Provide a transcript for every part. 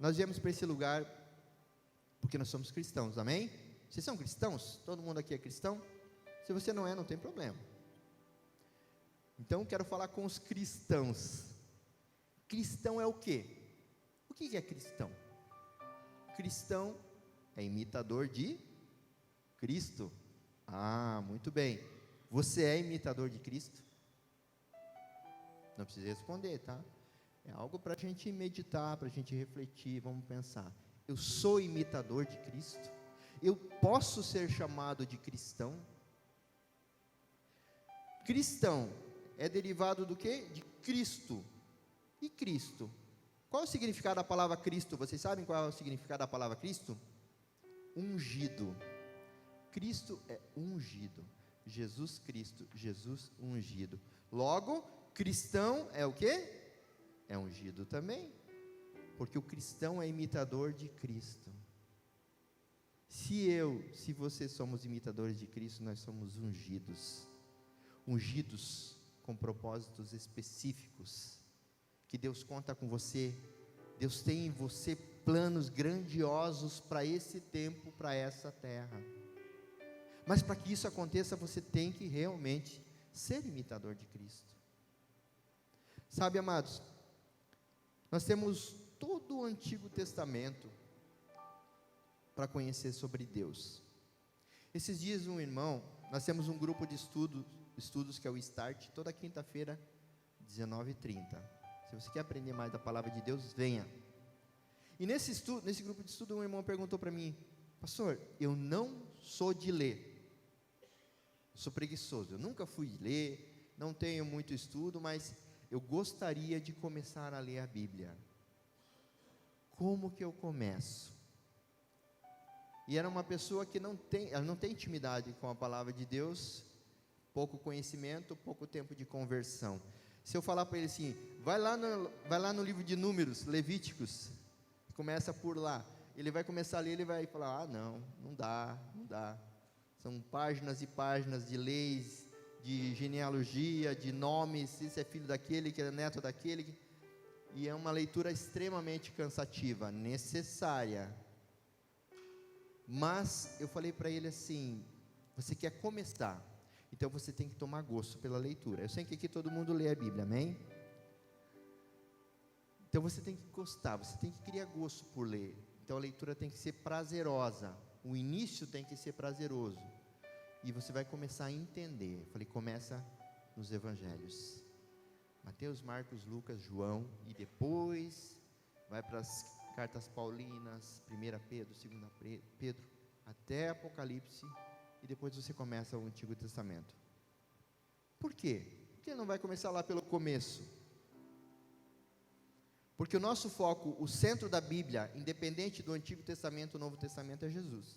Nós viemos para esse lugar porque nós somos cristãos, amém? Vocês são cristãos? Todo mundo aqui é cristão? Se você não é, não tem problema. Então, quero falar com os cristãos. Cristão é o quê? O que é cristão? Cristão é imitador de Cristo. Ah, muito bem. Você é imitador de Cristo? Não precisa responder, tá? É algo para a gente meditar, para a gente refletir, vamos pensar. Eu sou imitador de Cristo? Eu posso ser chamado de cristão? Cristão é derivado do quê? De Cristo. E Cristo? Qual é o significado da palavra Cristo? Vocês sabem qual é o significado da palavra Cristo? Ungido. Cristo é ungido. Jesus Cristo, Jesus ungido. Logo, cristão é o quê? É ungido também. Porque o cristão é imitador de Cristo. Se você somos imitadores de Cristo, nós somos ungidos. Ungidos com propósitos específicos. Que Deus conta com você. Deus tem em você planos grandiosos para esse tempo, para essa terra. Mas para que isso aconteça, você tem que realmente ser imitador de Cristo. Sabe, amados, nós temos todo o Antigo Testamento para conhecer sobre Deus. Esses dias nós temos um grupo de estudos que é o Start, toda quinta-feira, 19h30. Se você quer aprender mais da palavra de Deus, venha. E nesse grupo de estudo, um irmão perguntou para mim: pastor, eu não sou de ler, eu sou preguiçoso, eu nunca fui ler, não tenho muito estudo, mas eu gostaria de começar a ler a Bíblia. Como que eu começo? E era uma pessoa que ela não tem intimidade com a palavra de Deus, pouco conhecimento, pouco tempo de conversão. Se eu falar para ele assim, vai lá no livro de Números, Levíticos, começa por lá, ele vai começar a ler, ele vai falar, não dá, são páginas e páginas de leis, de genealogia, de nomes, esse é filho daquele, que é neto daquele, e é uma leitura extremamente cansativa, necessária. Mas eu falei para ele assim, você quer começar, então você tem que tomar gosto pela leitura. Eu sei que aqui todo mundo lê a Bíblia, amém? Então você tem que gostar, você tem que criar gosto por ler. Então a leitura tem que ser prazerosa, o início tem que ser prazeroso, e você vai começar a entender. Eu falei, começa nos Evangelhos, Mateus, Marcos, Lucas, João, e depois vai para as cartas paulinas, 1 Pedro, 2 Pedro, até Apocalipse, e depois você começa o Antigo Testamento. Por quê? Porque não vai começar lá pelo começo? Porque o nosso foco, o centro da Bíblia, independente do Antigo Testamento ou Novo Testamento, é Jesus.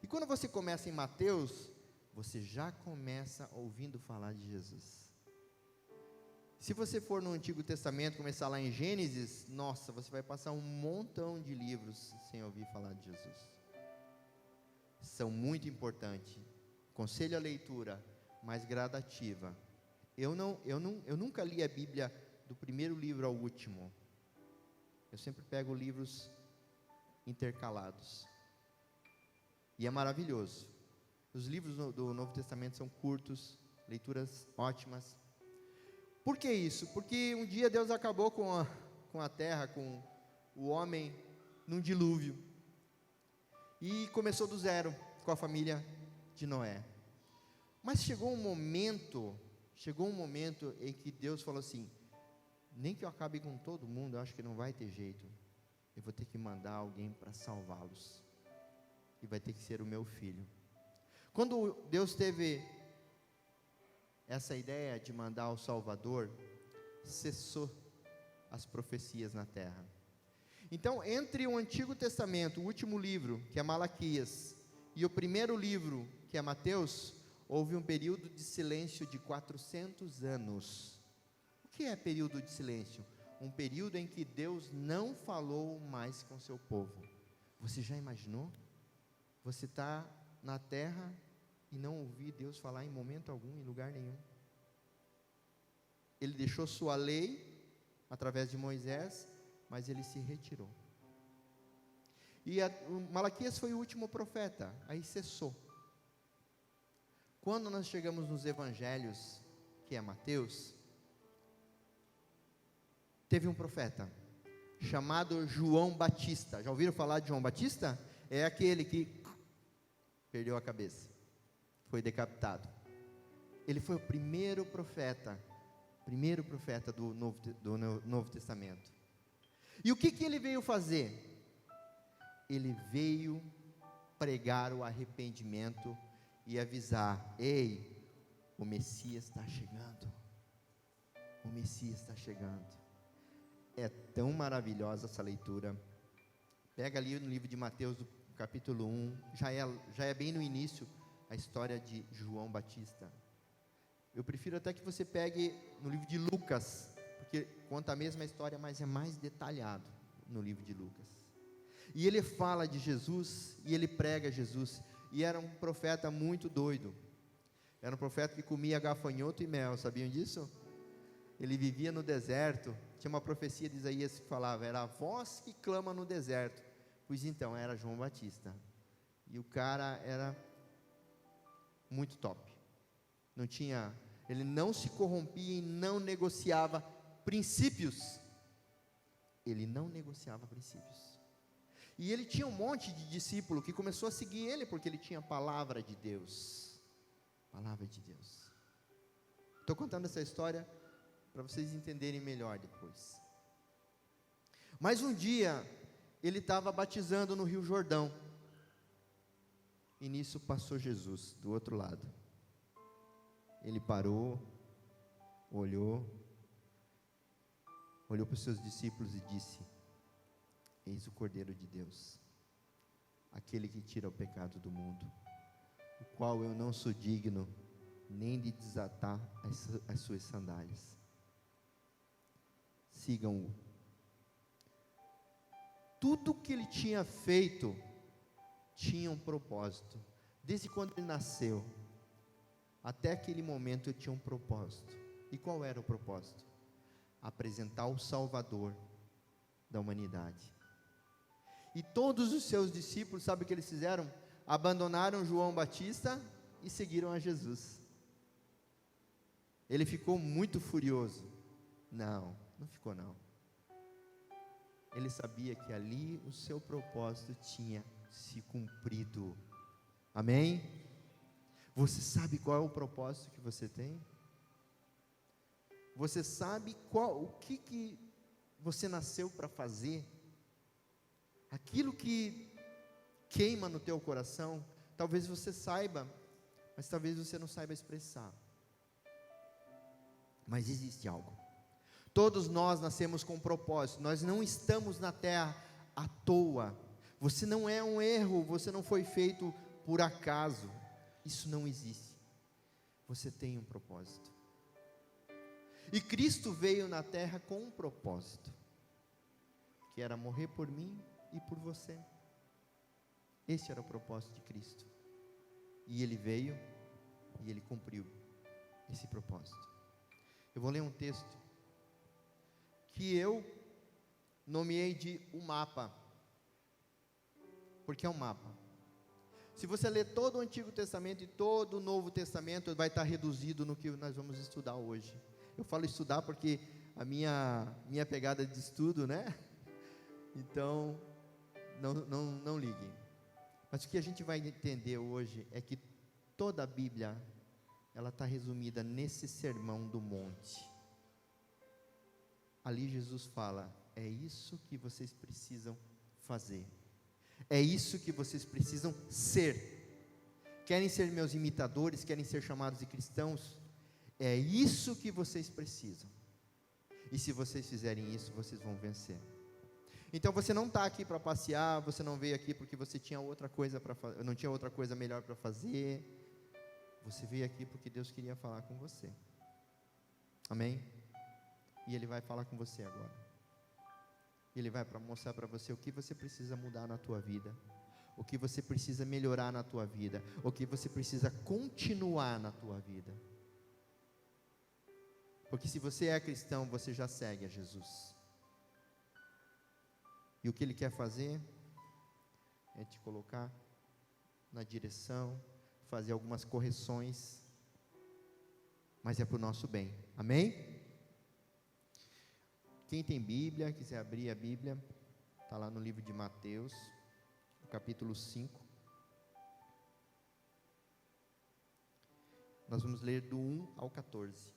E quando você começa em Mateus, você já começa ouvindo falar de Jesus. Se você for no Antigo Testamento, começar lá em Gênesis, nossa, você vai passar um montão de livros sem ouvir falar de Jesus. São muito importantes. Conselho a leitura, mais gradativa. Eu nunca li a Bíblia do primeiro livro ao último. Eu sempre pego livros intercalados. E é maravilhoso. Os livros do Novo Testamento são curtos, leituras ótimas. Por que isso? Porque um dia Deus acabou com a terra, com o homem, num dilúvio. E começou do zero, com a família de Noé. Mas chegou um momento em que Deus falou assim, nem que eu acabe com todo mundo, eu acho que não vai ter jeito. Eu vou ter que mandar alguém para salvá-los. E vai ter que ser o meu filho. Quando Deus teve essa ideia de mandar o Salvador, cessou as profecias na terra. Então, entre o Antigo Testamento, o último livro, que é Malaquias, e o primeiro livro, que é Mateus, houve um período de silêncio de 400 anos. O que é período de silêncio? Um período em que Deus não falou mais com seu povo. Você já imaginou? Você está na terra e não ouvir Deus falar em momento algum, em lugar nenhum. Ele deixou sua lei, através de Moisés, mas ele se retirou. E Malaquias foi o último profeta, aí cessou. Quando nós chegamos nos evangelhos, que é Mateus, teve um profeta, chamado João Batista. Já ouviram falar de João Batista? É aquele que perdeu a cabeça, foi decapitado. Ele foi o primeiro profeta do Novo Testamento. E o que ele veio fazer? Ele veio pregar o arrependimento e avisar: ei, o Messias está chegando, o Messias está chegando. É tão maravilhosa essa leitura. Pega ali no livro de Mateus, do capítulo 1, já é bem no início a história de João Batista. Eu prefiro até que você pegue no livro de Lucas, porque conta a mesma história, mas é mais detalhado no livro de Lucas. E ele fala de Jesus, e ele prega Jesus, e era um profeta muito doido. Era um profeta que comia gafanhoto e mel, sabiam disso? Ele vivia no deserto. Tinha uma profecia de Isaías que falava: era a voz que clama no deserto. Pois então, era João Batista. E o cara era muito top. Ele não se corrompia e não negociava princípios. Ele não negociava princípios. E ele tinha um monte de discípulo que começou a seguir ele, porque ele tinha a palavra de Deus. Palavra de Deus. Estou contando essa história para vocês entenderem melhor depois. Mas um dia, ele estava batizando no Rio Jordão, e nisso passou Jesus, do outro lado. Ele parou, olhou para os seus discípulos e disse: eis o Cordeiro de Deus, aquele que tira o pecado do mundo, o qual eu não sou digno nem de desatar as suas sandálias. Sigam-o. Tudo que ele tinha feito tinha um propósito. Desde quando ele nasceu até aquele momento ele tinha um propósito. E qual era o propósito? Apresentar o Salvador da humanidade. E todos os seus discípulos, sabe o que eles fizeram? Abandonaram João Batista e seguiram a Jesus. Ele ficou muito furioso. Não ficou não. Ele sabia que ali o seu propósito tinha se cumprido. Amém? Você sabe qual é o propósito que você tem? Você sabe o que você nasceu para fazer? Aquilo que queima no teu coração, talvez você saiba, mas talvez você não saiba expressar. Mas existe algo. Todos nós nascemos com um propósito. Nós não estamos na terra à toa. Você não é um erro, você não foi feito por acaso. Isso não existe. Você tem um propósito. E Cristo veio na terra com um propósito, que era morrer por mim e por você. Esse era o propósito de Cristo. E Ele veio e Ele cumpriu esse propósito. Eu vou ler um texto que eu nomeei de o mapa, porque é um mapa. Se você ler todo o Antigo Testamento e todo o Novo Testamento, vai estar reduzido no que nós vamos estudar hoje. Eu falo estudar porque a minha pegada de estudo, né? Então, não liguem. Mas o que a gente vai entender hoje é que toda a Bíblia, ela está resumida nesse sermão do monte. Ali Jesus fala: é isso que vocês precisam fazer, é isso que vocês precisam ser. Querem ser meus imitadores, querem ser chamados de cristãos? É isso que vocês precisam. E se vocês fizerem isso, vocês vão vencer. Então você não está aqui para passear, você não veio aqui porque você tinha outra coisa para fazer, não tinha outra coisa melhor para fazer. Você veio aqui porque Deus queria falar com você. Amém? E Ele vai falar com você agora. Ele vai mostrar para você o que você precisa mudar na tua vida, o que você precisa melhorar na tua vida, o que você precisa continuar na tua vida. Porque se você é cristão, você já segue a Jesus. E o que Ele quer fazer é te colocar na direção, fazer algumas correções, mas é para o nosso bem, amém? Quem tem Bíblia, quiser abrir a Bíblia, está lá no livro de Mateus, capítulo 5. Nós vamos ler do 1 ao 14.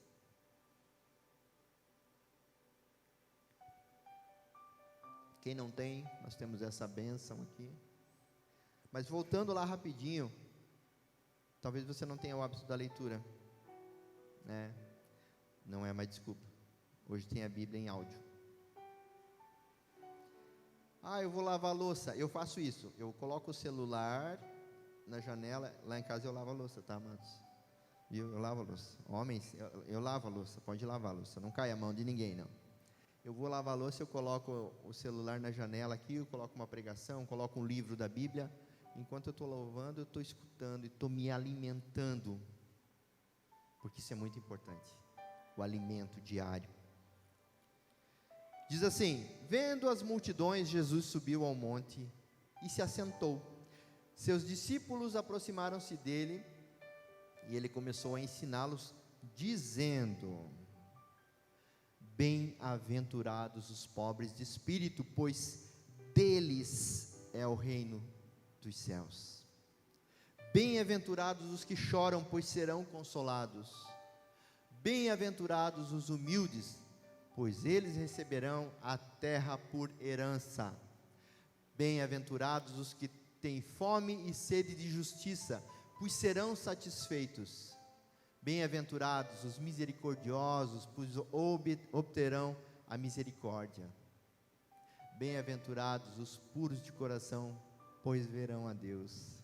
Quem não tem, nós temos essa bênção aqui. Mas voltando lá rapidinho, talvez você não tenha o hábito da leitura, né? Não é mais desculpa. Hoje tem a Bíblia em áudio. Eu vou lavar a louça. Eu faço isso. Eu coloco o celular na janela. Lá em casa eu lavo a louça, tá, amados? Eu lavo a louça. Homens, eu lavo a louça. Pode lavar a louça. Não cai a mão de ninguém, não. Eu vou lavar a louça, eu coloco o celular na janela aqui, eu coloco uma pregação, coloco um livro da Bíblia. Enquanto eu estou louvando, eu estou escutando e estou me alimentando. Porque isso é muito importante. O alimento diário. Diz assim: vendo as multidões, Jesus subiu ao monte e se assentou. Seus discípulos aproximaram-se dele e ele começou a ensiná-los, dizendo: bem-aventurados os pobres de espírito, pois deles é o reino dos céus. Bem-aventurados os que choram, pois serão consolados. Bem-aventurados os humildes, pois eles receberão a terra por herança. Bem-aventurados os que têm fome e sede de justiça, pois serão satisfeitos. Bem-aventurados os misericordiosos, pois obterão a misericórdia. Bem-aventurados os puros de coração, pois verão a Deus.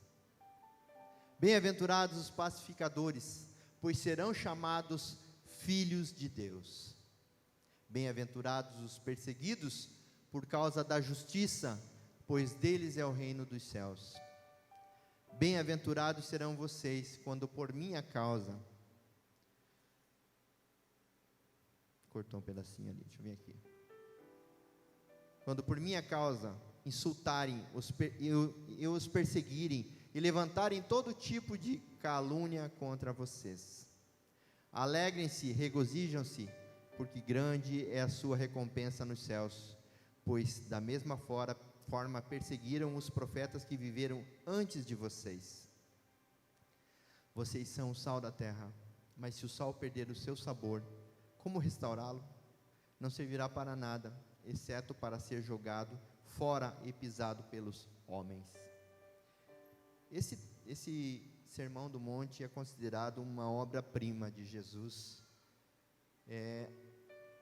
Bem-aventurados os pacificadores, pois serão chamados filhos de Deus. Bem-aventurados os perseguidos por causa da justiça, pois deles é o reino dos céus. Bem-aventurados serão vocês quando por minha causa... Cortou um pedacinho ali, deixa eu vir aqui. Quando por minha causa insultarem e os perseguirem e levantarem todo tipo de calúnia contra vocês. Alegrem-se, regozijam-se, porque grande é a sua recompensa nos céus, pois da mesma forma perseguiram os profetas que viveram antes de vocês. Vocês são o sal da terra, mas se o sal perder o seu sabor, como restaurá-lo? Não servirá para nada, exceto para ser jogado fora e pisado pelos homens. Esse Sermão do Monte é considerado uma obra-prima de Jesus.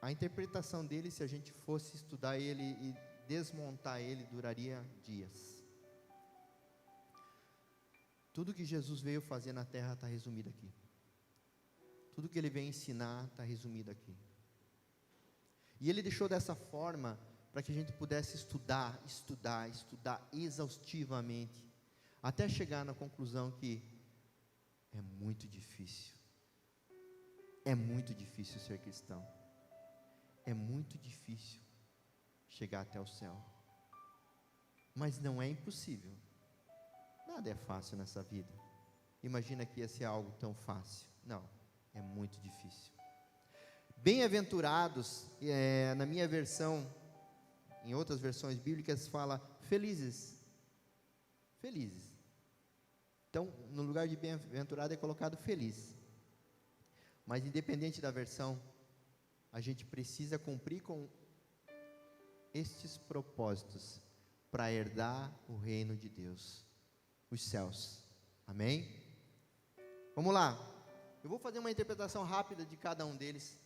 A interpretação dele, se a gente fosse estudar ele e desmontar ele, duraria dias. Tudo que Jesus veio fazer na terra está resumido aqui. Tudo que ele veio ensinar está resumido aqui. E ele deixou dessa forma para que a gente pudesse estudar exaustivamente, até chegar na conclusão que é muito difícil. É muito difícil ser cristão. É muito difícil chegar até o céu. Mas não é impossível. Nada é fácil nessa vida. Imagina que ia ser algo tão fácil. Não. É muito difícil. Bem-aventurados, na minha versão, em outras versões bíblicas fala felizes. Felizes. Então, no lugar de bem-aventurado é colocado feliz. Mas independente da versão, a gente precisa cumprir com estes propósitos para herdar o reino de Deus, os céus. Amém? Vamos lá. Eu vou fazer uma interpretação rápida de cada um deles,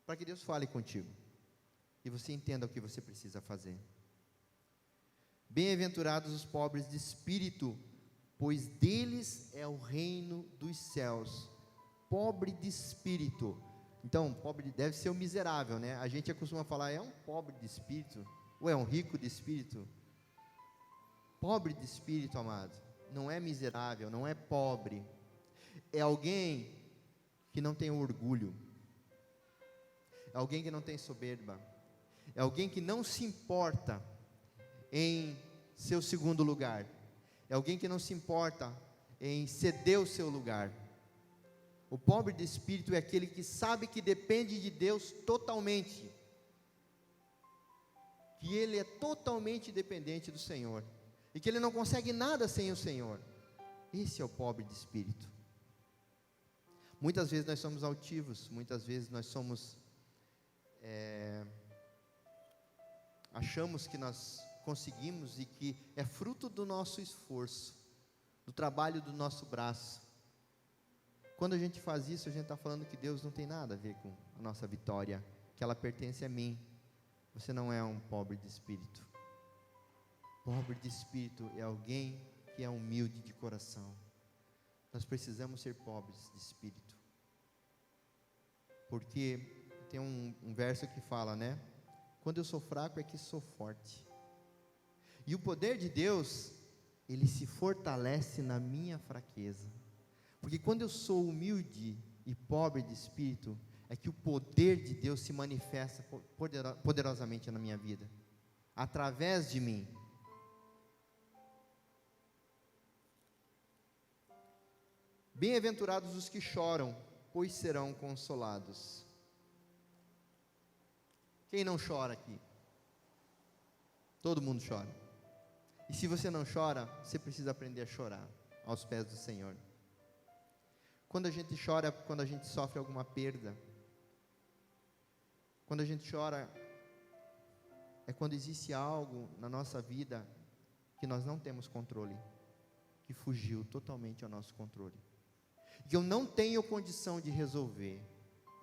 para que Deus fale contigo, e você entenda o que você precisa fazer. Bem-aventurados os pobres de espírito, pois deles é o reino dos céus. Pobre de espírito. Então, pobre deve ser o miserável, né? A gente costuma falar, é um pobre de espírito, ou é um rico de espírito? Pobre de espírito, amado, não é miserável, não é pobre. É alguém que não tem orgulho, é alguém que não tem soberba, é alguém que não se importa em seu segundo lugar. É alguém que não se importa em ceder o seu lugar. O pobre de espírito é aquele que sabe que depende de Deus totalmente, que ele é totalmente dependente do Senhor, e que ele não consegue nada sem o Senhor. Esse é o pobre de espírito. Muitas vezes nós somos altivos, muitas vezes nós somos, achamos que nós conseguimos e que é fruto do nosso esforço, do trabalho do nosso braço. Quando a gente faz isso, a gente está falando que Deus não tem nada a ver com a nossa vitória, que ela pertence a mim. Você não é um pobre de espírito. Pobre de espírito é alguém que é humilde de coração. Nós precisamos ser pobres de espírito, porque tem um verso que fala, né? Quando eu sou fraco é que sou forte. E o poder de Deus, ele se fortalece na minha fraqueza. Porque quando eu sou humilde e pobre de espírito, é que o poder de Deus se manifesta poderosamente na minha vida, através de mim. Bem-aventurados os que choram, pois serão consolados. Quem não chora aqui? Todo mundo chora. E se você não chora, você precisa aprender a chorar aos pés do Senhor. Quando a gente chora, quando a gente sofre alguma perda, quando a gente chora, é quando existe algo na nossa vida que nós não temos controle, que fugiu totalmente ao nosso controle, que eu não tenho condição de resolver,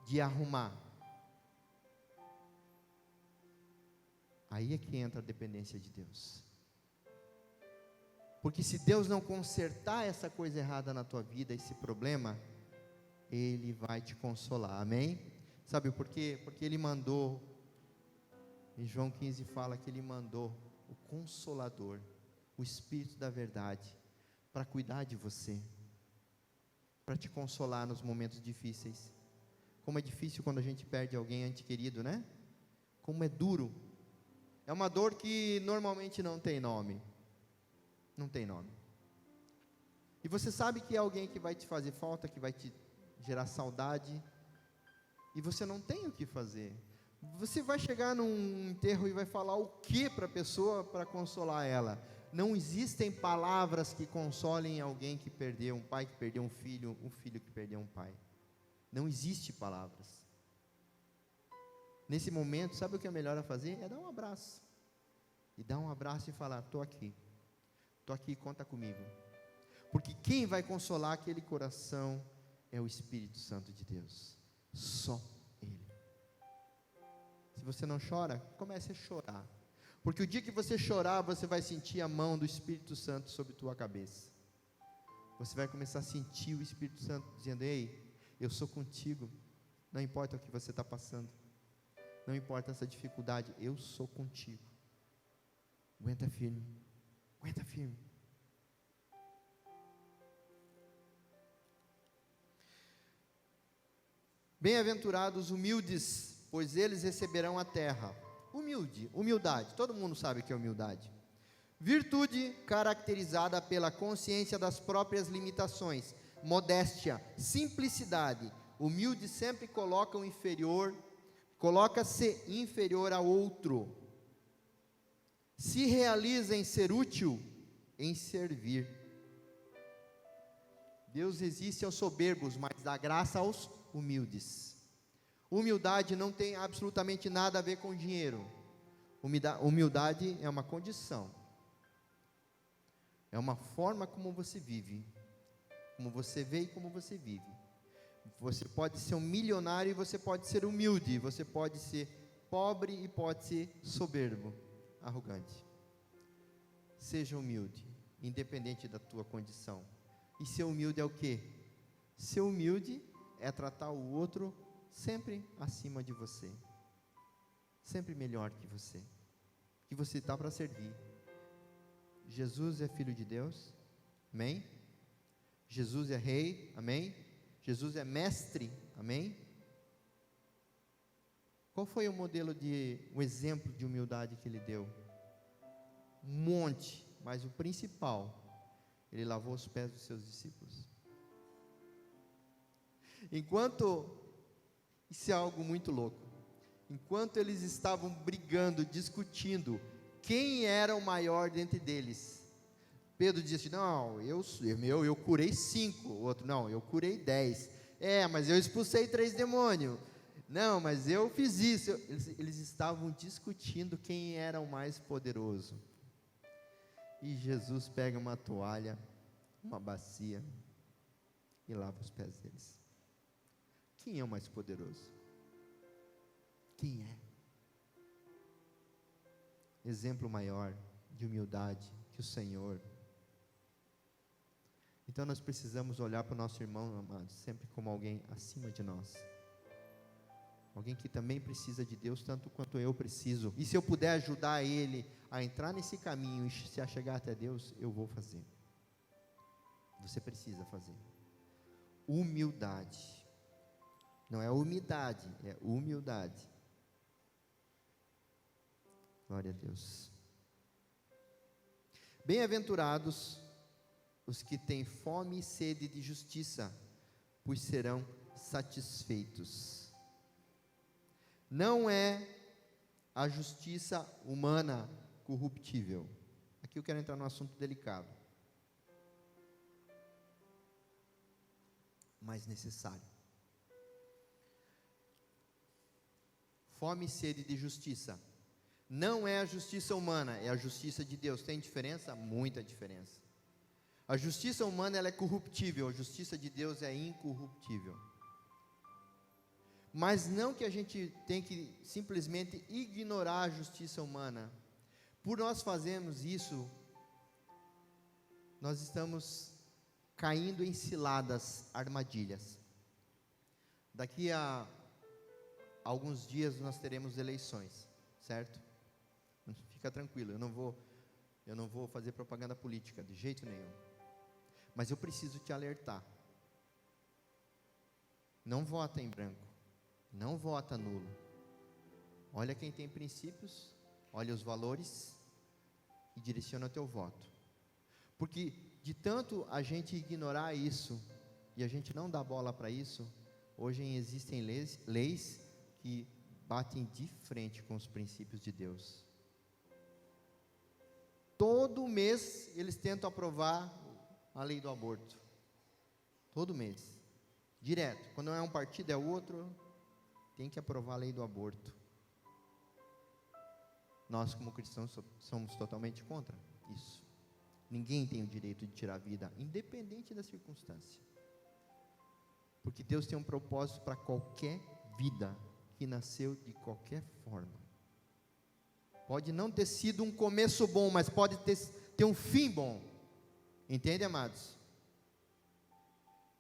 de arrumar. Aí é que entra a dependência de Deus. Porque se Deus não consertar essa coisa errada na tua vida, esse problema, Ele vai te consolar, amém? Sabe por quê? Porque Ele mandou, em João 15 fala que Ele mandou o Consolador, o Espírito da verdade, para cuidar de você, para te consolar nos momentos difíceis. Como é difícil quando a gente perde alguém ente querido, né? Como é duro. É uma dor que normalmente não tem nome. Não tem nome. E você sabe que é alguém que vai te fazer falta, que vai te gerar saudade, e você não tem o que fazer. Você vai chegar num enterro e vai falar o que para a pessoa para consolar ela? Não existem palavras que consolem alguém que perdeu, um pai que perdeu um filho que perdeu um pai. Não existe palavras. Nesse momento, sabe o que é melhor a fazer? É dar um abraço. E dar um abraço e falar, estou aqui, conta comigo. Porque quem vai consolar aquele coração é o Espírito Santo de Deus. Só Ele. Se você não chora, comece a chorar. Porque o dia que você chorar, você vai sentir a mão do Espírito Santo sobre tua cabeça. Você vai começar a sentir o Espírito Santo dizendo, ei, eu sou contigo. Não importa o que você está passando. Não importa essa dificuldade, eu sou contigo. Aguenta firme. Aguenta firme. Bem-aventurados humildes, pois eles receberão a terra. Humildade, todo mundo sabe o que é humildade. Virtude caracterizada pela consciência das próprias limitações, modéstia, simplicidade. Humilde sempre coloca-se inferior a outro. Se realiza em ser útil, em servir. Deus resiste aos soberbos, mas dá graça aos humildes. Humildade não tem absolutamente nada a ver com dinheiro. Humildade é uma condição. É uma forma como você vive, como você vê e como você vive. Você pode ser um milionário e você pode ser humilde. Você pode ser pobre e pode ser soberbo, arrogante. Seja humilde, independente da tua condição. E ser humilde é o quê? Ser humilde é tratar o outro sempre acima de você, sempre melhor que você está para servir. Jesus é Filho de Deus, amém? Jesus é Rei, amém? Jesus é Mestre, amém? Qual foi o exemplo de humildade que Ele deu? um monte, mas o principal, ele lavou os pés dos seus discípulos. Isso é algo muito louco, enquanto eles estavam brigando, discutindo, quem era o maior dentre deles, Pedro disse, não, eu curei 5, o outro, não, eu curei 10, mas eu expulsei 3 demônios, não, mas eu fiz isso, eles estavam discutindo quem era o mais poderoso, e Jesus pega uma toalha, uma bacia, e lava os pés deles. Quem é o mais poderoso? Quem é? Exemplo maior de humildade que o Senhor. Então nós precisamos olhar para o nosso irmão, amados, sempre como alguém acima de nós. Alguém que também precisa de Deus tanto quanto eu preciso. E se eu puder ajudar ele a entrar nesse caminho e se a chegar até Deus, eu vou fazer. Você precisa fazer. Humildade. Não é umidade, é humildade. Glória a Deus. Bem-aventurados os que têm fome e sede de justiça, pois serão satisfeitos. Não é a justiça humana corruptível. Aqui eu quero entrar num assunto delicado, mas necessário. Fome e sede de justiça. Não é a justiça humana, é a justiça de Deus. Tem diferença? Muita diferença. A justiça humana ela é corruptível, a justiça de Deus é incorruptível. Mas não que a gente tem que simplesmente ignorar a justiça humana. Por nós fazermos isso, nós estamos caindo em ciladas, armadilhas. Daqui a alguns dias nós teremos eleições, certo? Fica tranquilo, eu não vou fazer propaganda política de jeito nenhum. Mas eu preciso te alertar. Não vota em branco, não vota nulo. Olha quem tem princípios, olha os valores e direciona o teu voto. Porque de tanto a gente ignorar isso e a gente não dá bola para isso, hoje existem leis que batem de frente com os princípios de Deus. Todo mês eles tentam aprovar a lei do aborto. Todo mês. Direto. Quando não é um partido, é outro. Tem que aprovar a lei do aborto. Nós, como cristãos, somos totalmente contra isso. Ninguém tem o direito de tirar a vida, independente da circunstância. Porque Deus tem um propósito para qualquer vida que nasceu de qualquer forma. Pode não ter sido um começo bom, mas pode ter um fim bom. Entende, amados?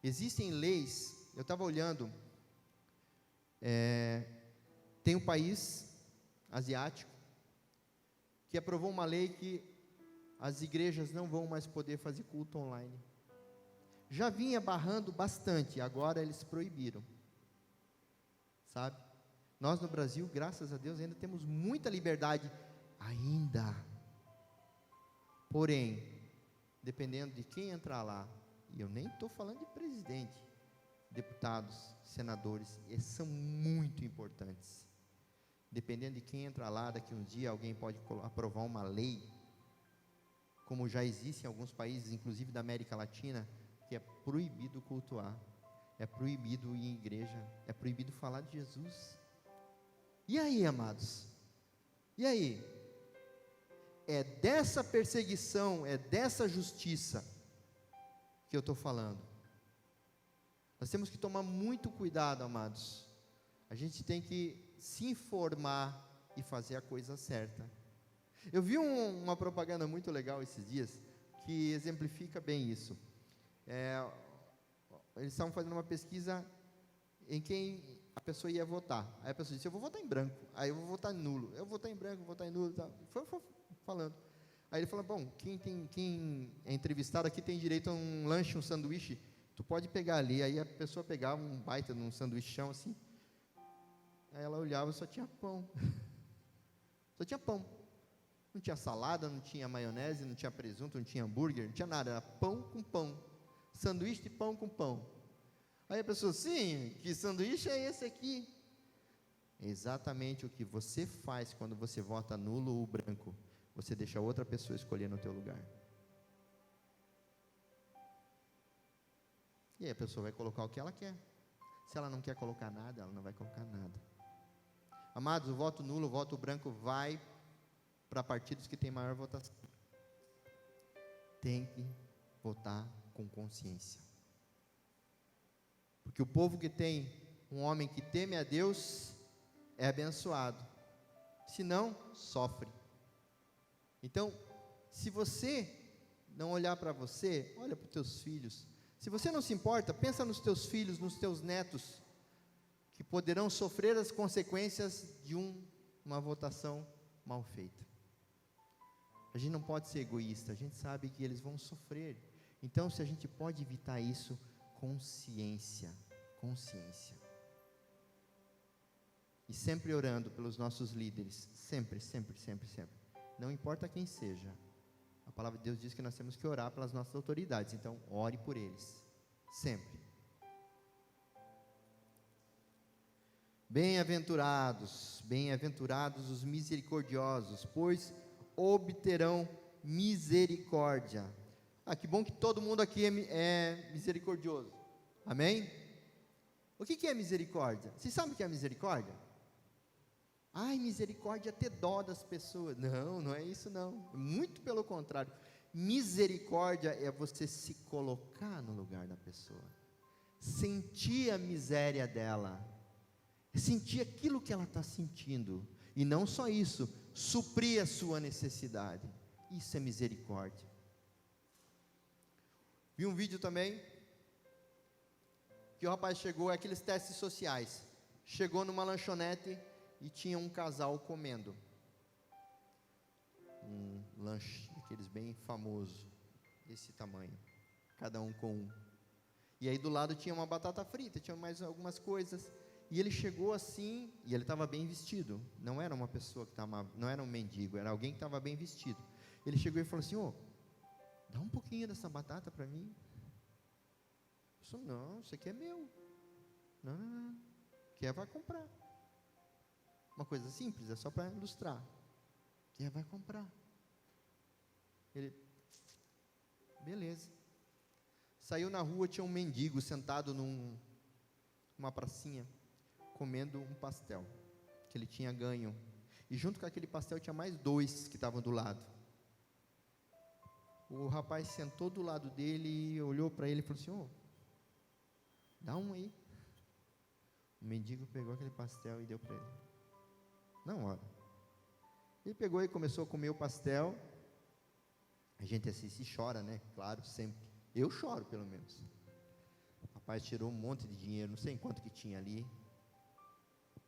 Existem leis, eu estava olhando, tem um país asiático que aprovou uma lei que as igrejas não vão mais poder fazer culto online. Já vinha barrando bastante, agora eles proibiram. Sabe? Nós no Brasil, graças a Deus, ainda temos muita liberdade, ainda. Porém, dependendo de quem entrar lá, e eu nem estou falando de presidente, deputados, senadores, eles são muito importantes. Dependendo de quem entrar lá, daqui a um dia alguém pode aprovar uma lei, como já existe em alguns países, inclusive da América Latina, que é proibido cultuar, é proibido ir em igreja, é proibido falar de Jesus. E aí, amados? E aí? É dessa perseguição, é dessa justiça que eu estou falando. Nós temos que tomar muito cuidado, amados. A gente tem que se informar e fazer a coisa certa. Eu vi uma propaganda muito legal esses dias, que exemplifica bem isso. Eles estavam fazendo uma pesquisa em quem a pessoa ia votar. Aí a pessoa disse, eu vou votar em branco, aí eu vou votar em nulo, eu vou votar em branco, vou votar em nulo, tá. Foi falando. Aí ele falou, bom, quem é entrevistado aqui tem direito a um lanche, um sanduíche, tu pode pegar ali. Aí a pessoa pegava um baita num sanduíchão assim, aí ela olhava, só tinha pão. Só tinha pão. Não tinha salada, não tinha maionese, não tinha presunto, não tinha hambúrguer, não tinha nada, era pão com pão, sanduíche de pão com pão. Aí a pessoa, sim, que sanduíche é esse aqui? É exatamente o que você faz quando você vota nulo ou branco, você deixa outra pessoa escolher no teu lugar. E aí a pessoa vai colocar o que ela quer. Se ela não quer colocar nada, ela não vai colocar nada. Amados, o voto nulo, o voto branco vai para partidos que têm maior votação. Tem que votar com consciência. Porque o povo que tem um homem que teme a Deus é abençoado. Se não, sofre. Então, se você não olhar para você, olha para os teus filhos. Se você não se importa, pensa nos teus filhos, nos teus netos, que poderão sofrer as consequências de uma votação mal feita. A gente não pode ser egoísta, a gente sabe que eles vão sofrer. Então, se a gente pode evitar isso, consciência. E sempre orando pelos nossos líderes, sempre. Não importa quem seja. A palavra de Deus diz que nós temos que orar pelas nossas autoridades, então ore por eles, sempre. Bem-aventurados os misericordiosos, pois obterão misericórdia. Que bom que todo mundo aqui é misericordioso, amém? O que é misericórdia? Vocês sabem o que é misericórdia? Misericórdia é ter dó das pessoas. Não é isso não, muito pelo contrário. Misericórdia é você se colocar no lugar da pessoa, sentir a miséria dela, sentir aquilo que ela está sentindo, e não só isso, suprir a sua necessidade. Isso é misericórdia. Vi um vídeo também, que o rapaz chegou, aqueles testes sociais, chegou numa lanchonete, e tinha um casal comendo um lanche, aqueles bem famoso, desse tamanho, cada um com um. E aí do lado tinha uma batata frita, tinha mais algumas coisas. E ele chegou assim, e ele estava bem vestido. Não era uma pessoa que estava, não era um mendigo, era alguém que estava bem vestido. Ele chegou e falou assim: dá um pouquinho dessa batata para mim. Eu falei: não, isso aqui é meu. Não. Quer, vai comprar. Uma coisa simples, é só para ilustrar. Quem vai comprar? Ele, beleza. Saiu na rua, tinha um mendigo sentado numa pracinha, comendo um pastel, que ele tinha ganho. E junto com aquele pastel tinha mais 2 que estavam do lado. O rapaz sentou do lado dele, olhou para ele e falou assim: dá um aí. O mendigo pegou aquele pastel e deu para ele. Na hora. Ele pegou e começou a comer o pastel. A gente assiste e chora, né? Claro, sempre. Eu choro, pelo menos. O rapaz tirou um monte de dinheiro, não sei quanto que tinha ali,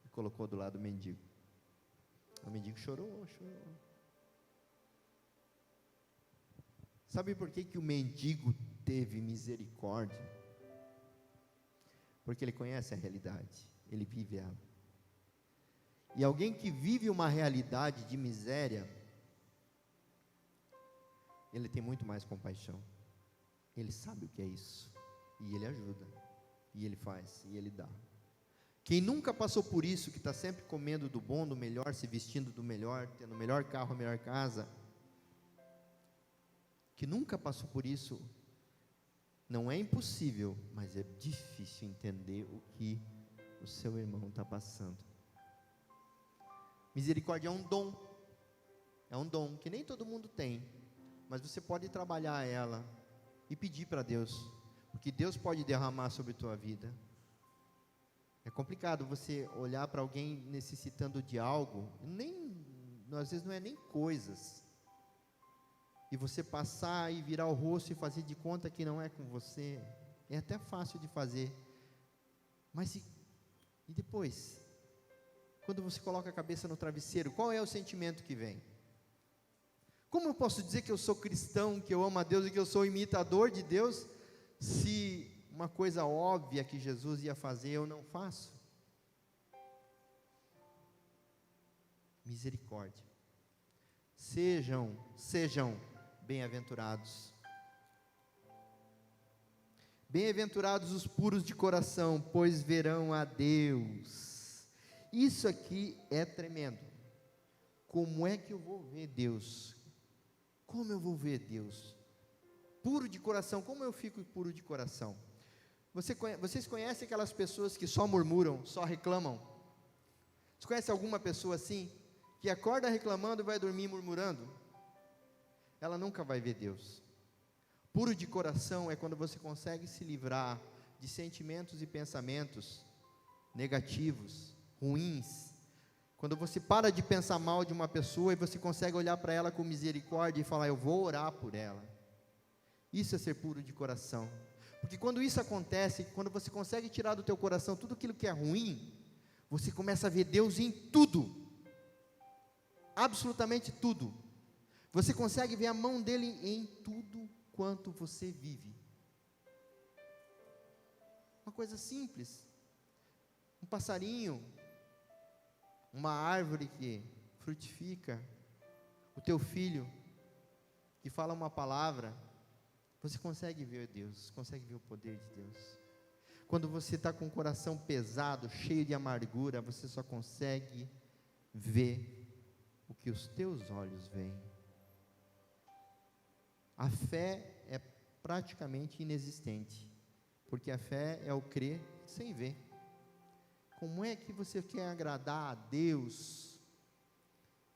e colocou do lado do mendigo. O mendigo chorou. Sabe por que o mendigo teve misericórdia? Porque ele conhece a realidade, ele vive ela. E alguém que vive uma realidade de miséria, ele tem muito mais compaixão. Ele sabe o que é isso, e ele ajuda, e ele faz, e ele dá. Quem nunca passou por isso, que está sempre comendo do bom, do melhor, se vestindo do melhor, tendo o melhor carro, a melhor casa, que nunca passou por isso, não é impossível, mas é difícil entender o que o seu irmão está passando. Misericórdia é um dom que nem todo mundo tem, mas você pode trabalhar ela e pedir para Deus, porque Deus pode derramar sobre a tua vida. É complicado você olhar para alguém necessitando de algo, às vezes não é nem coisas, e você passar e virar o rosto e fazer de conta que não é com você. É até fácil de fazer, mas e depois? Quando você coloca a cabeça no travesseiro, qual é o sentimento que vem? Como eu posso dizer que eu sou cristão, que eu amo a Deus e que eu sou imitador de Deus, se uma coisa óbvia que Jesus ia fazer eu não faço? Misericórdia. sejam bem-aventurados. Bem-aventurados os puros de coração, pois verão a Deus. Isso aqui é tremendo. Como é que eu vou ver Deus? Como eu vou ver Deus? Puro de coração, como eu fico puro de coração? Vocês conhecem aquelas pessoas que só murmuram, só reclamam? Você conhece alguma pessoa assim? Que acorda reclamando e vai dormir murmurando? Ela nunca vai ver Deus. Puro de coração é quando você consegue se livrar de sentimentos e pensamentos negativos, ruins. Quando você para de pensar mal de uma pessoa e você consegue olhar para ela com misericórdia e falar, eu vou orar por ela. Isso é ser puro de coração. Porque quando isso acontece, quando você consegue tirar do teu coração tudo aquilo que é ruim, você começa a ver Deus em tudo. Absolutamente tudo. Você consegue ver a mão dele em tudo quanto você vive. Uma coisa simples. Um passarinho, uma árvore que frutifica, o teu filho que fala uma palavra, você consegue ver Deus, consegue ver o poder de Deus. Quando você está com o coração pesado, cheio de amargura, você só consegue ver o que os teus olhos veem. A fé é praticamente inexistente, porque a fé é o crer sem ver. Como é que você quer agradar a Deus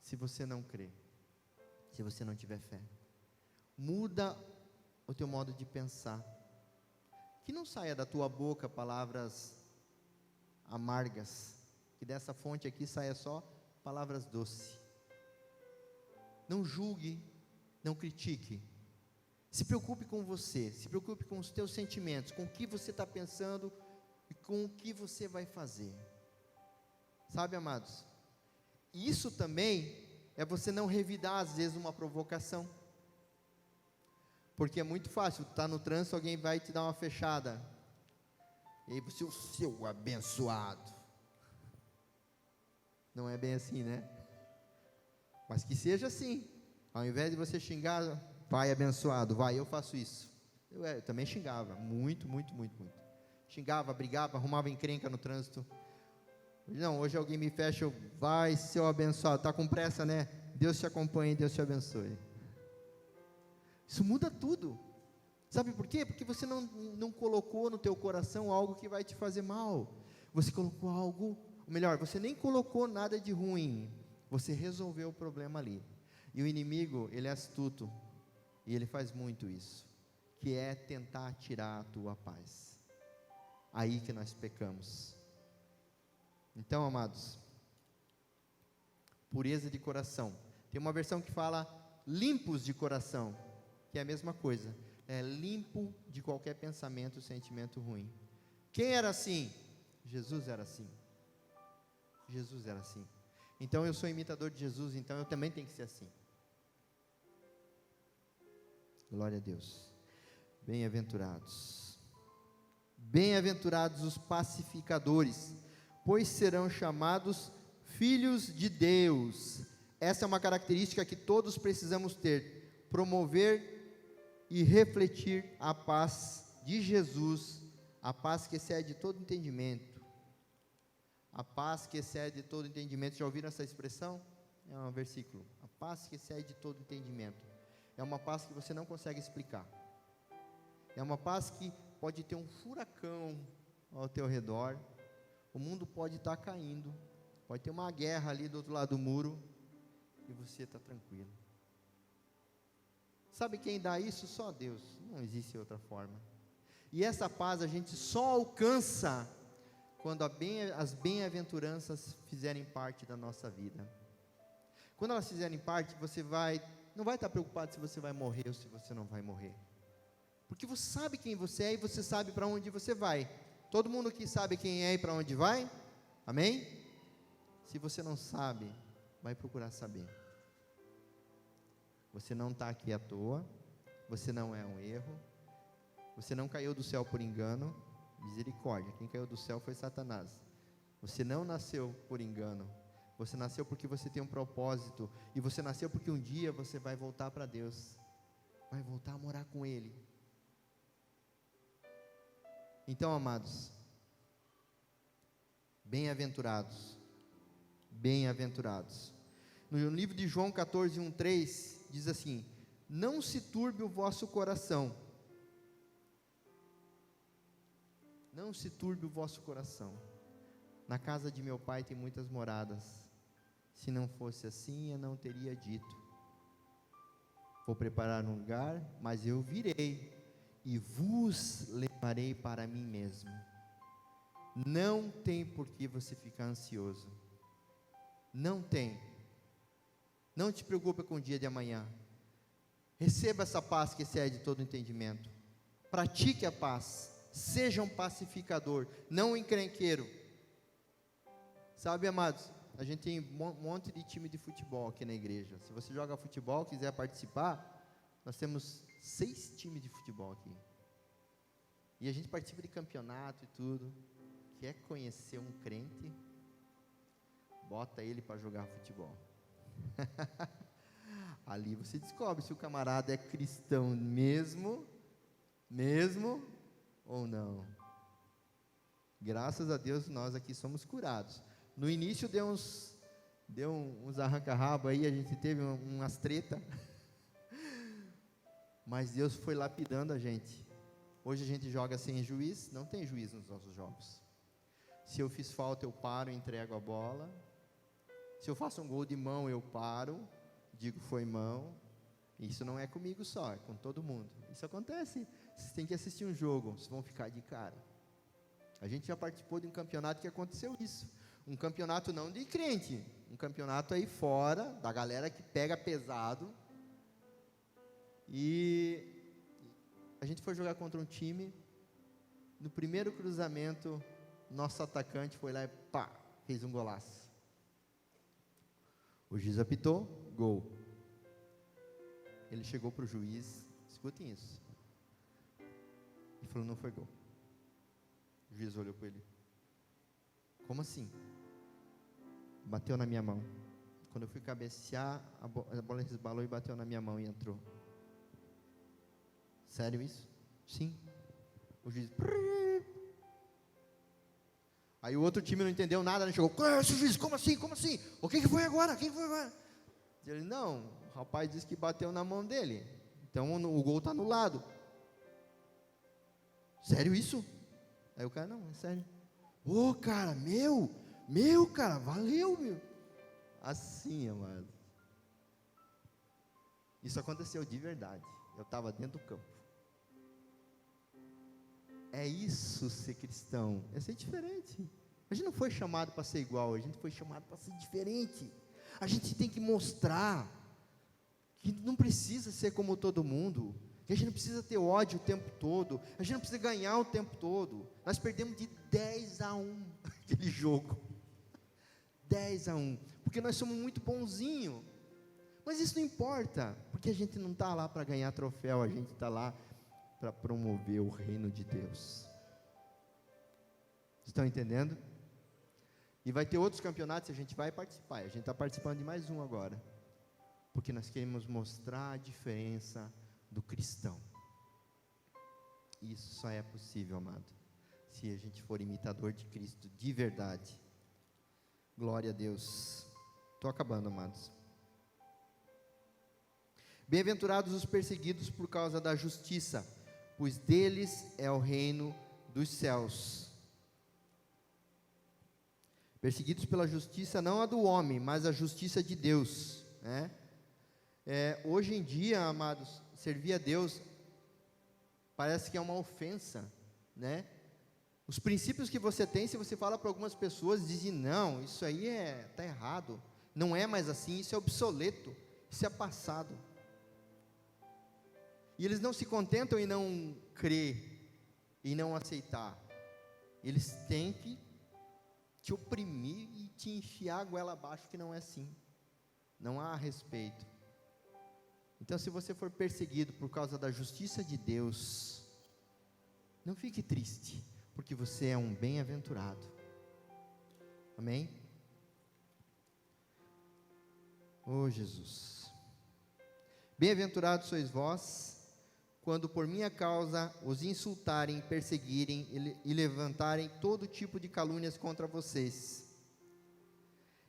se você não crê? Se você não tiver fé? Muda o teu modo de pensar. Que não saia da tua boca palavras amargas, que dessa fonte aqui saia só palavras doces. Não julgue, não critique. Se preocupe com você, se preocupe com os teus sentimentos, com o que você está pensando e com o que você vai fazer. Sabe, amados? Isso também é você não revidar às vezes uma provocação. Porque é muito fácil, tu está no trânsito, alguém vai te dar uma fechada. E aí você, o seu abençoado. Não é bem assim, né? Mas que seja assim. Ao invés de você xingar, pai abençoado, vai, eu faço isso. Eu também xingava, muito. Xingava, brigava, arrumava encrenca no trânsito. Não, hoje alguém me fecha, eu, vai, seu abençoado, está com pressa, né? Deus te acompanhe, Deus te abençoe. Isso muda tudo. Sabe por quê? Porque você não colocou no teu coração algo que vai te fazer mal. Você colocou algo, ou melhor, você nem colocou nada de ruim. Você resolveu o problema ali. E o inimigo, ele é astuto. E ele faz muito isso. Que é tentar tirar a tua paz. Aí que nós pecamos. Então, amados, pureza de coração. Tem uma versão que fala limpos de coração, que é a mesma coisa. É limpo de qualquer pensamento, sentimento ruim. Quem era assim? Jesus era assim. Jesus era assim. Então eu sou imitador de Jesus, então eu também tenho que ser assim. Glória a Deus. Bem-aventurados. Bem-aventurados os pacificadores, pois serão chamados filhos de Deus. Essa é uma característica que todos precisamos ter. Promover e refletir a paz de Jesus, a paz que excede todo entendimento. A paz que excede todo entendimento. Já ouviram essa expressão? É um versículo. A paz que excede todo entendimento. É uma paz que você não consegue explicar. É uma paz que pode ter um furacão ao teu redor. O mundo pode estar caindo. Pode ter uma guerra ali do outro lado do muro. E você está tranquilo. Sabe quem dá isso? Só Deus. Não existe outra forma. E essa paz a gente só alcança quando as bem-aventuranças fizerem parte da nossa vida. Quando elas fizerem parte, você não vai estar preocupado se você vai morrer ou se você não vai morrer. Porque você sabe quem você é e você sabe para onde você vai. Todo mundo aqui sabe quem é e para onde vai? Amém? Se você não sabe, vai procurar saber. Você não está aqui à toa, você não é um erro, você não caiu do céu por engano, misericórdia, quem caiu do céu foi Satanás. Você não nasceu por engano, Você nasceu porque você tem um propósito. E você nasceu porque um dia você vai voltar para Deus. Vai voltar a morar com Ele. Então, amados, bem-aventurados. Bem-aventurados. No livro de João 14, 1, 3, diz assim: não se turbe o vosso coração. Não se turbe o vosso coração. Na casa de meu pai tem muitas moradas. Se não fosse assim, eu não teria dito: vou preparar um lugar, mas eu virei e vos levarei para mim mesmo. Não tem por que você ficar ansioso. Não tem. Não te preocupe com o dia de amanhã. Receba essa paz que excede todo entendimento. Pratique a paz. Seja um pacificador, não um encrenqueiro. Sabe, amados, a gente tem um monte de time de futebol aqui na igreja. Se você joga futebol, quiser participar, nós temos 6 times de futebol aqui. E a gente participa de campeonato e tudo. Quer conhecer um crente? Bota ele para jogar futebol. Ali você descobre se o camarada é cristão mesmo ou não. Graças a Deus nós aqui somos curados. No início deu uns arranca-rabo aí, a gente teve umas treta, mas Deus foi lapidando a gente. Hoje a gente joga sem juiz, não tem juiz nos nossos jogos. Se eu fiz falta eu paro e entrego a bola. Se eu faço um gol de mão eu paro, digo foi mão. Isso não é comigo só, é com todo mundo. Isso acontece. Vocês têm que assistir um jogo, vocês vão ficar de cara. A gente já participou de um campeonato que aconteceu isso. Um campeonato não de crente, um campeonato aí fora, da galera que pega pesado. E a gente foi jogar contra um time. No primeiro cruzamento, nosso atacante foi lá e pá, fez um golaço. O juiz apitou, gol. Ele chegou para o juiz, escutem isso. Ele falou, não foi gol. O juiz olhou para ele. Como assim? Bateu na minha mão. Quando eu fui cabecear, a bola resbalou e bateu na minha mão e entrou. Sério isso? Sim. O juiz... Aí o outro time não entendeu nada, né? Chegou, esse juiz, como assim, como assim? O que foi agora, o que foi agora? Ele, não, o rapaz disse que bateu na mão dele, então o gol está anulado. Sério isso? Aí o cara, não, é sério. Ô, cara, meu, cara, valeu, meu. Assim, amado. Isso aconteceu de verdade. Eu estava dentro do campo. É isso ser cristão, é ser diferente. A gente não foi chamado para ser igual, a gente foi chamado para ser diferente. A gente tem que mostrar que não precisa ser como todo mundo, que a gente não precisa ter ódio o tempo todo, a gente não precisa ganhar o tempo todo. Nós perdemos de 10-1 aquele jogo, 10-1, porque nós somos muito bonzinhos. Mas isso não importa, porque a gente não está lá para ganhar troféu, a gente está lá para promover o reino de Deus. Estão entendendo? E vai ter outros campeonatos, a gente vai participar. A gente está participando de mais um agora, porque nós queremos mostrar a diferença do cristão. Isso só é possível, amado, se a gente for imitador de Cristo de verdade. Glória a Deus. Estou acabando, amados. Bem-aventurados os perseguidos por causa da justiça, pois deles é o reino dos céus. Perseguidos pela justiça, não a do homem, mas a justiça de Deus, né? Hoje em dia, amados, servir a Deus parece que é uma ofensa, né? Os princípios que você tem, se você fala para algumas pessoas, dizem, não, isso aí está errado, não é mais assim, isso é obsoleto, isso é passado. E eles não se contentam em não crer, em não aceitar. Eles têm que te oprimir e te enfiar a goela abaixo, que não é assim. Não há respeito. Então, se você for perseguido por causa da justiça de Deus, não fique triste, porque você é um bem-aventurado. Amém? Oh Jesus, bem-aventurados sois vós, quando por minha causa os insultarem, perseguirem e levantarem todo tipo de calúnias contra vocês.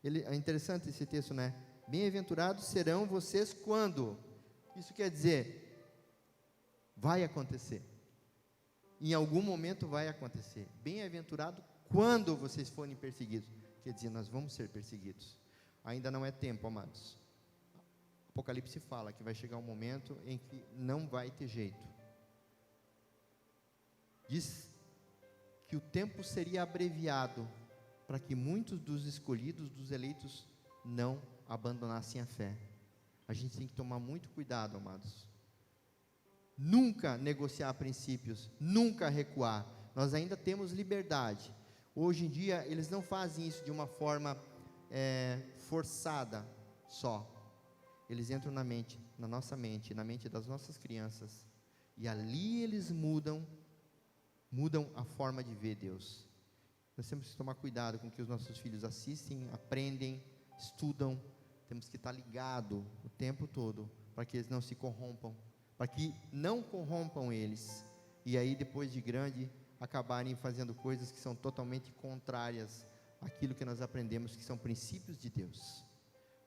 É interessante esse texto, né? Bem-aventurados serão vocês quando? Isso quer dizer, vai acontecer. Em algum momento vai acontecer. Bem-aventurado quando vocês forem perseguidos. Quer dizer, nós vamos ser perseguidos. Ainda não é tempo, amados. Apocalipse fala que vai chegar um momento em que não vai ter jeito. Diz que o tempo seria abreviado para que muitos dos escolhidos, dos eleitos, não abandonassem a fé. A gente tem que tomar muito cuidado, amados. Nunca negociar princípios, nunca recuar. Nós ainda temos liberdade. Hoje em dia, eles não fazem isso de uma forma forçada só. Eles entram na mente, na nossa mente, na mente das nossas crianças, e ali eles mudam a forma de ver Deus. Nós temos que tomar cuidado com o que os nossos filhos assistem, aprendem, estudam. Temos que estar ligado o tempo todo, para que eles não se corrompam, para que não corrompam eles, e aí depois de grande, acabarem fazendo coisas que são totalmente contrárias àquilo que nós aprendemos, que são princípios de Deus.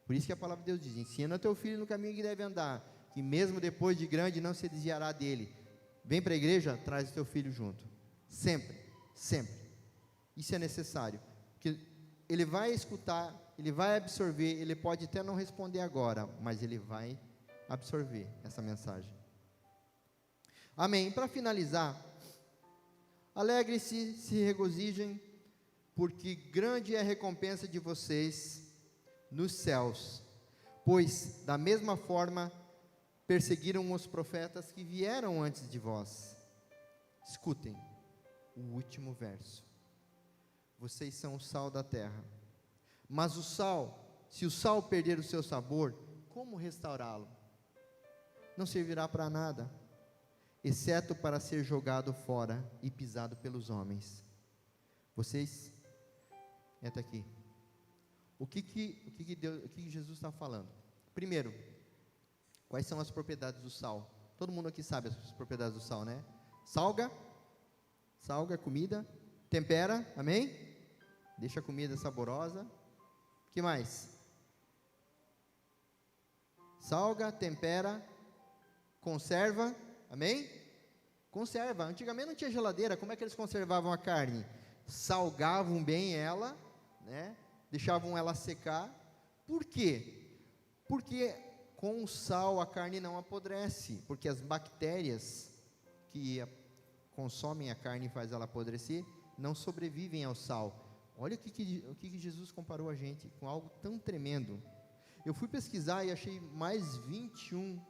Por isso que a palavra de Deus diz: ensina teu filho no caminho que deve andar, que mesmo depois de grande não se desviará dele. Vem para a igreja, traz o teu filho junto, sempre, sempre. Isso é necessário, porque ele vai escutar, ele vai absorver, ele pode até não responder agora, mas ele vai absorver essa mensagem. Amém. Para finalizar, alegre-se, se regozijem, porque grande é a recompensa de vocês nos céus, pois da mesma forma perseguiram os profetas que vieram antes de vós. Escutem o último verso: vocês são o sal da terra, mas o sal, se o sal perder o seu sabor, como restaurá-lo? Não servirá para nada, exceto para ser jogado fora e pisado pelos homens. Vocês, entra aqui. O que Jesus está falando? Primeiro, quais são as propriedades do sal? Todo mundo aqui sabe as propriedades do sal, né? Salga a comida, tempera, amém? Deixa a comida saborosa. O que mais? Salga, tempera, conserva, amém? Conserva. Antigamente não tinha geladeira, como é que eles conservavam a carne? Salgavam bem ela, né? Deixavam ela secar. Por quê? Porque com o sal a carne não apodrece, porque as bactérias que consomem a carne e faz ela apodrecer, não sobrevivem ao sal. Olha o que Jesus comparou a gente com algo tão tremendo. Eu fui pesquisar e achei mais 21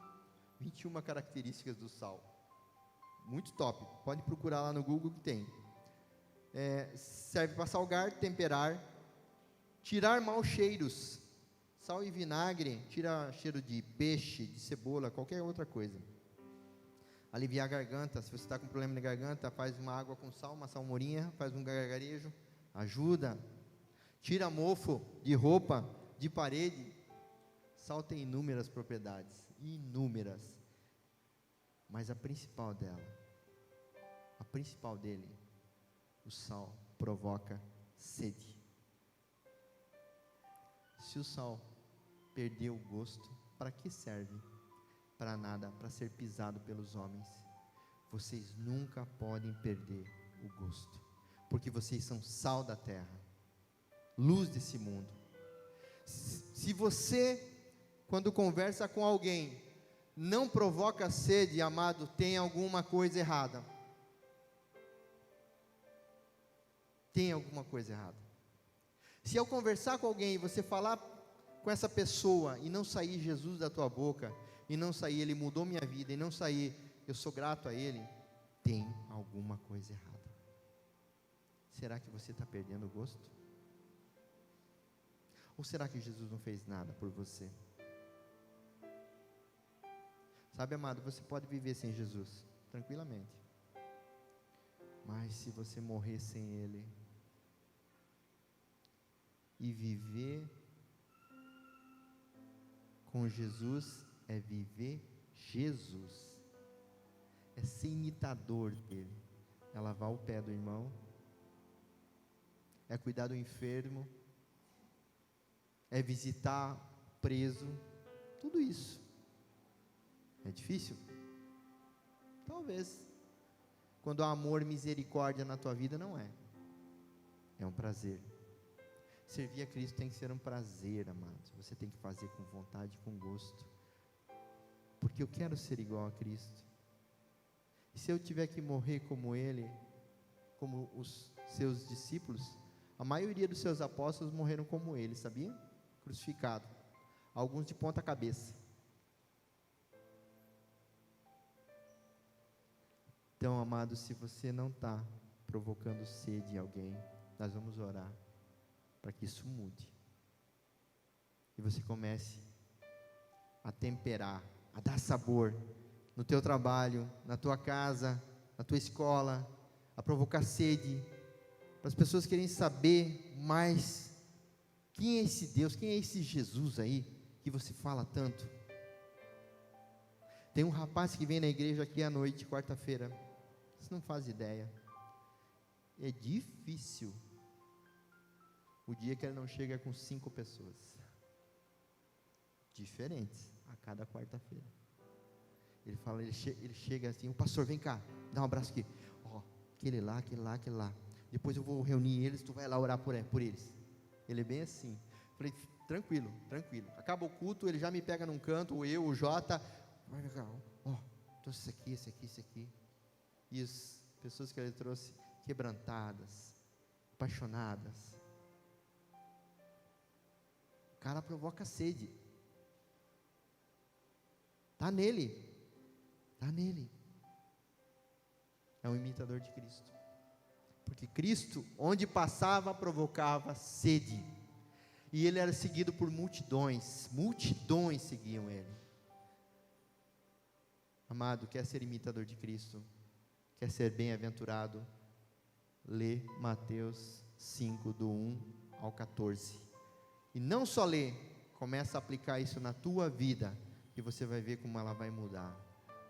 características do sal. Muito top. Pode procurar lá no Google que tem. Serve para salgar, temperar, tirar maus cheiros. Sal e vinagre tira cheiro de peixe, de cebola, qualquer outra coisa. Aliviar a garganta. Se você está com problema na garganta, faz uma água com sal, uma salmourinha, faz um gargarejo, ajuda. Tira mofo de roupa, de parede. Sal tem inúmeras propriedades, inúmeras. Mas a principal dele, o sal provoca sede. Se o sal perder o gosto, para que serve? Para nada, para ser pisado pelos homens. Vocês nunca podem perder o gosto, porque vocês são sal da terra, luz desse mundo. Se você, quando conversa com alguém, não provoca sede, amado, tem alguma coisa errada. Tem alguma coisa errada. Se ao conversar com alguém, você falar com essa pessoa e não sair Jesus da tua boca, e não sair, ele mudou minha vida, e não sair, eu sou grato a ele, tem alguma coisa errada. Será que você está perdendo o gosto? Ou será que Jesus não fez nada por você? Sabe, amado, você pode viver sem Jesus, tranquilamente. Mas se você morrer sem Ele, e viver com Jesus é viver Jesus. É ser imitador dele. É lavar o pé do irmão. É cuidar do enfermo. É visitar o preso. Tudo isso. É difícil? Talvez. Quando há amor e misericórdia na tua vida, não é. É um prazer. Servir a Cristo tem que ser um prazer, amados. Você tem que fazer com vontade, com gosto. Porque eu quero ser igual a Cristo. E se eu tiver que morrer como Ele, como os seus discípulos, a maioria dos seus apóstolos morreram como Ele, sabia? Crucificado. Alguns de ponta cabeça. Então, amados, se você não está provocando sede em alguém, nós vamos orar para que isso mude. E você comece a temperar, a dar sabor no teu trabalho, na tua casa, na tua escola, a provocar sede, para as pessoas querem saber mais quem é esse Deus, quem é esse Jesus aí, que você fala tanto. Tem um rapaz que vem na igreja aqui à noite, quarta-feira, você não faz ideia, é difícil o dia que ele não chega com 5 pessoas, diferentes, a cada quarta-feira. Ele fala, ele chega assim, o pastor, vem cá, dá um abraço aqui, aquele lá, depois eu vou reunir eles, tu vai lá orar por eles. Ele é bem assim. Falei, tranquilo, acaba o culto, ele já me pega num canto, ou eu, o Jota, trouxe isso aqui, e as pessoas que ele trouxe, quebrantadas, apaixonadas. O cara provoca sede. Está nele. É um imitador de Cristo. Porque Cristo, onde passava, provocava sede. E ele era seguido por multidões. Multidões seguiam ele. Amado, quer ser imitador de Cristo? Quer ser bem-aventurado? Lê Mateus 5, do 1 ao 14. E não só lê, começa a aplicar isso na tua vida, e você vai ver como ela vai mudar.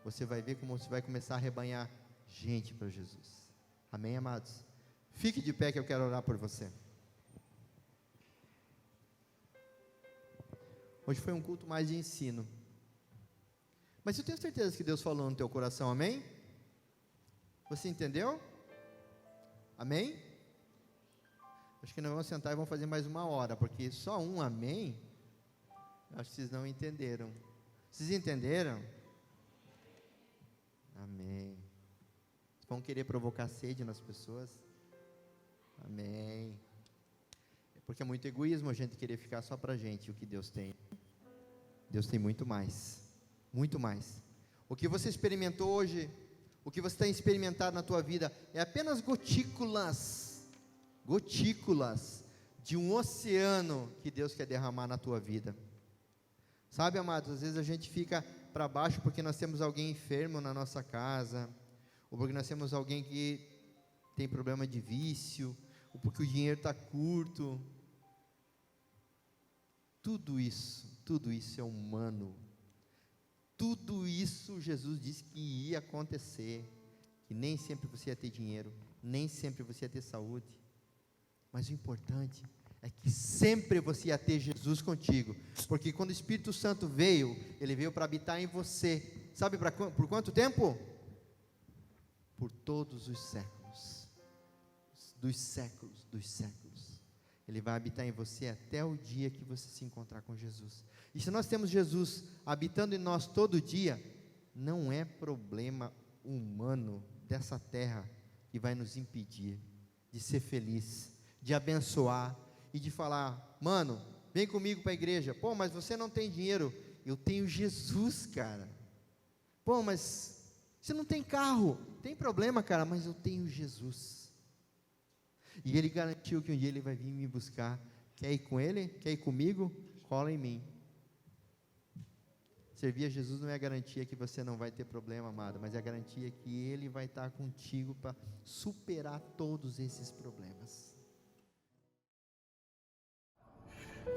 Você vai ver como você vai começar a arrebanhar gente para Jesus. Amém, amados? Fique de pé que eu quero orar por você. Hoje foi um culto mais de ensino. Mas eu tenho certeza que Deus falou no teu coração, amém? Você entendeu? Amém? Acho que nós vamos sentar e vamos fazer mais 1 hora, porque só um amém, acho que vocês não entenderam. Vocês entenderam? Amém. Vão querer provocar sede nas pessoas? Amém. Porque é muito egoísmo a gente querer ficar só para a gente o que Deus tem. Deus tem muito mais. Muito mais. O que você experimentou hoje, o que você tem experimentado na tua vida, é apenas gotículas de um oceano que Deus quer derramar na tua vida. Sabe, amados, às vezes a gente fica para baixo porque nós temos alguém enfermo na nossa casa, ou porque nós temos alguém que tem problema de vício, ou porque o dinheiro está curto. Tudo isso é humano. Tudo isso Jesus disse que ia acontecer, que nem sempre você ia ter dinheiro, nem sempre você ia ter saúde, mas o importante é que sempre você ia ter Jesus contigo, porque quando o Espírito Santo veio, ele veio para habitar em você, sabe por quanto tempo? Por todos os séculos, dos séculos, ele vai habitar em você até o dia que você se encontrar com Jesus. E se nós temos Jesus habitando em nós todo dia, não é problema humano dessa terra que vai nos impedir de ser feliz, de abençoar e de falar, mano, vem comigo para a igreja. Pô, mas você não tem dinheiro. Eu tenho Jesus, cara. Pô, mas você não tem carro. Tem problema, cara, mas eu tenho Jesus. E ele garantiu que um dia ele vai vir me buscar. Quer ir com ele? Quer ir comigo? Cola em mim. Servir a Jesus não é a garantia que você não vai ter problema, amado, mas é a garantia que ele vai estar contigo para superar todos esses problemas.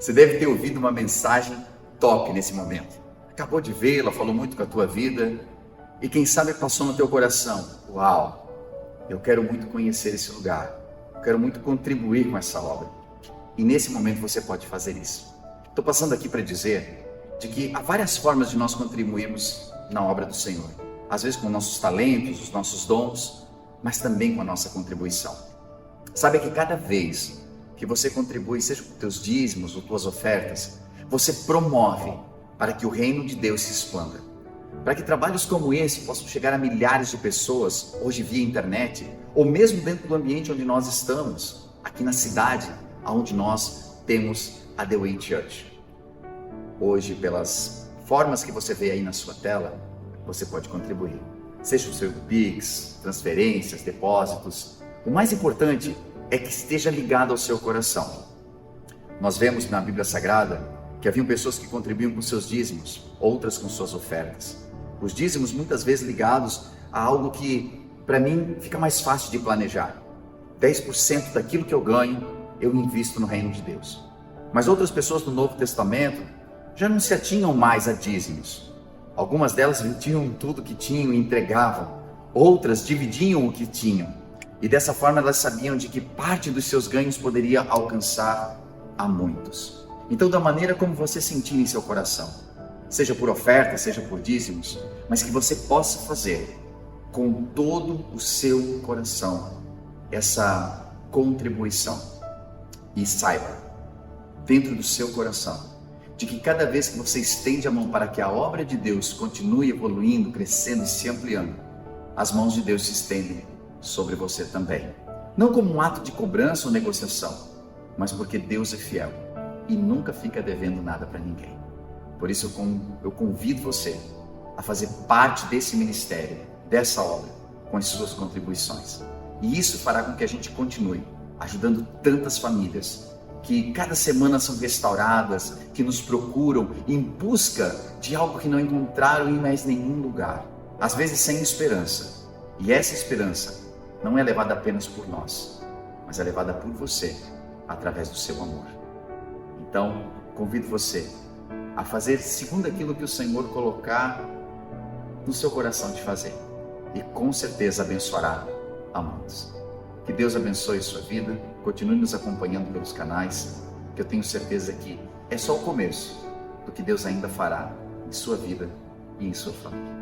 Você deve ter ouvido uma mensagem top nesse momento. Acabou de vê-la, falou muito com a tua vida e quem sabe passou no teu coração: uau, eu quero muito conhecer esse lugar, eu quero muito contribuir com essa obra. E nesse momento você pode fazer isso. Estou passando aqui para dizer de que há várias formas de nós contribuirmos na obra do Senhor. Às vezes com nossos talentos, os nossos dons, mas também com a nossa contribuição. Sabe que cada vez que você contribui, seja com teus dízimos ou tuas ofertas, você promove para que o reino de Deus se expanda. Para que trabalhos como esse possam chegar a milhares de pessoas, hoje via internet, ou mesmo dentro do ambiente onde nós estamos, aqui na cidade, onde nós temos a The Way Church. Hoje, pelas formas que você vê aí na sua tela, você pode contribuir. Seja o seu Pix, transferências, depósitos. O mais importante é que esteja ligado ao seu coração. Nós vemos na Bíblia Sagrada que haviam pessoas que contribuíam com seus dízimos, outras com suas ofertas. Os dízimos muitas vezes ligados a algo que, para mim, fica mais fácil de planejar. 10% daquilo que eu ganho, eu invisto no reino de Deus. Mas outras pessoas do Novo Testamento já não se atinham mais a dízimos. Algumas delas vendiam tudo que tinham e entregavam. Outras dividiam o que tinham. E dessa forma elas sabiam de que parte dos seus ganhos poderia alcançar a muitos. Então, da maneira como você sentir em seu coração, seja por oferta, seja por dízimos, mas que você possa fazer com todo o seu coração essa contribuição. E saiba, dentro do seu coração, de que cada vez que você estende a mão para que a obra de Deus continue evoluindo, crescendo e se ampliando, as mãos de Deus se estendem sobre você também. Não como um ato de cobrança ou negociação, mas porque Deus é fiel e nunca fica devendo nada para ninguém. Por isso eu convido você a fazer parte desse ministério, dessa obra, com as suas contribuições. E isso fará com que a gente continue ajudando tantas famílias que cada semana são restauradas, que nos procuram em busca de algo que não encontraram em mais nenhum lugar, às vezes sem esperança. E essa esperança não é levada apenas por nós, mas é levada por você, através do seu amor. Então, convido você a fazer segundo aquilo que o Senhor colocar no seu coração de fazer, e com certeza abençoará a muitos. Que Deus abençoe a sua vida, continue nos acompanhando pelos canais, que eu tenho certeza que é só o começo do que Deus ainda fará em sua vida e em sua família.